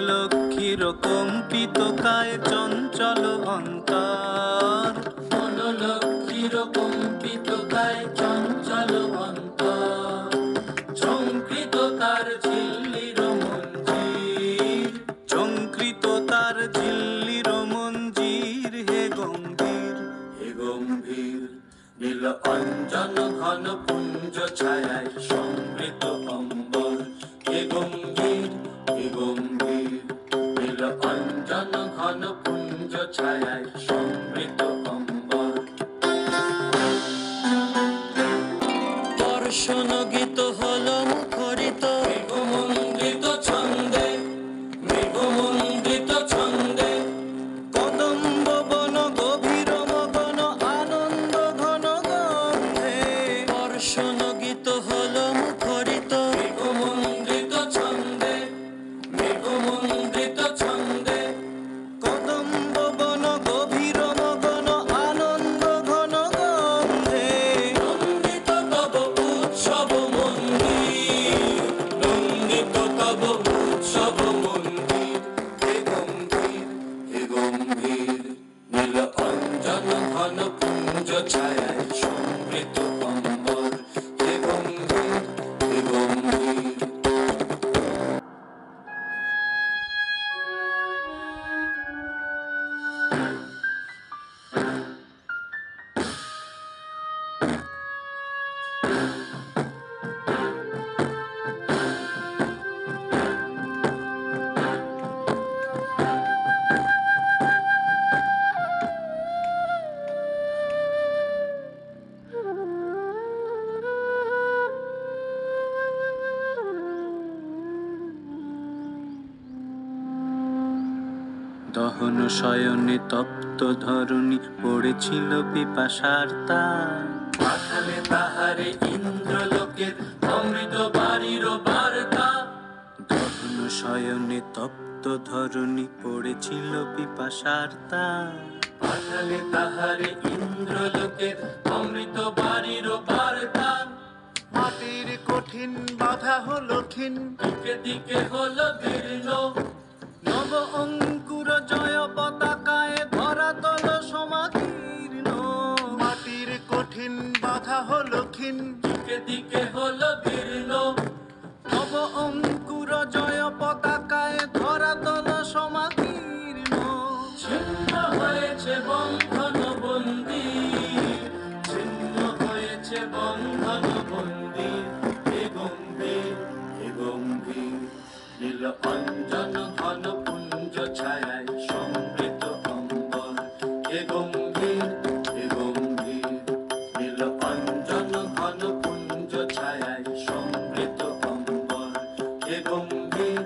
লক্ষ্মীর কম্পিত কায় চঞ্চল অন্তর, লক্ষ্মীর কম্পিত কায় চঞ্চল অন্তর, চঙ্কৃত তার ঝিল্লির মঞ্জির, চঙ্কৃত তার ঝিল্লির মঞ্জির। হে গম্ভীর, হে গম্ভীর, নীল অঞ্জন ঘন পুঞ্জ ছায়ায় সমৃত অম্বর। হে গম্ভীর, হে গম্ভীর, নীল অঞ্জন ঘন পুঞ্জ ছায়ায় সমৃত অম্বর। বর্ষণ গীত হল মুখরিত মৃগমন্ডিত ছন্দে, মৃগমন্ডিত ছন্দে। কদম্ব বন গভীর মগন আনন্দ ঘন গন্ধে। বর্ষণ গীত হল মুখরিত মৃগমন্ডিত ছন্দে, মৃগমন্ডিত ছন্দে। কদম্ব বন গভীর মগন আনন্দ ঘন গন্ধে। নন্দিত তব উৎসব মন্দির, নন্দিত তব উৎসব মন্দির। হে গম্ভীর, হে গম্ভীর, নীল অঞ্জন ঘন পুঞ্জ ছায়ায় সমৃত অম্বর। হে গম্ভীর, হে গম্ভীর। দহন শয়নে তপ্ত ধরণী পড়েছিল পিপাসার তার। পাঠালে তাহারে ইন্দ্রলোকের অমৃত বাড়ির বার্তা। দহন শয়নে তপ্ত ধরণী পড়েছিল পিপাসার তার। পাঠালে তাহারে ইন্দ্রলোকের অমৃত বাড়ির বার্তা। মাটির কঠিন বাধা হলো ক্ষীণ, দিকে দিকে হলো দীর্ণ। নব অঙ্কুর জয় পতাকায় ধরাতল সমাকীর্ণ। মাটির কঠিন বাধা হলো ক্ষীণ, দিকে দিকে হলো দীর্ণ। নব অঙ্কুর জয় পতাকায় ধরাতল সমাকীর্ণ। ছিন্ন হয়েছে বন্ধন বন্দির, ছিন্ন হয়েছে বন্ধন বন্দির। হে গম্ভীর, হে গম্ভীর, নীল অঞ্জন ঘন পুঞ্জ ছায়ায় সমৃত অম্বর। হে গম্ভীর, হে গম্ভীর, নীল অঞ্জন ঘন পুঞ্জ ছায়ায় সমৃত অম্বর। হে গম্ভীর,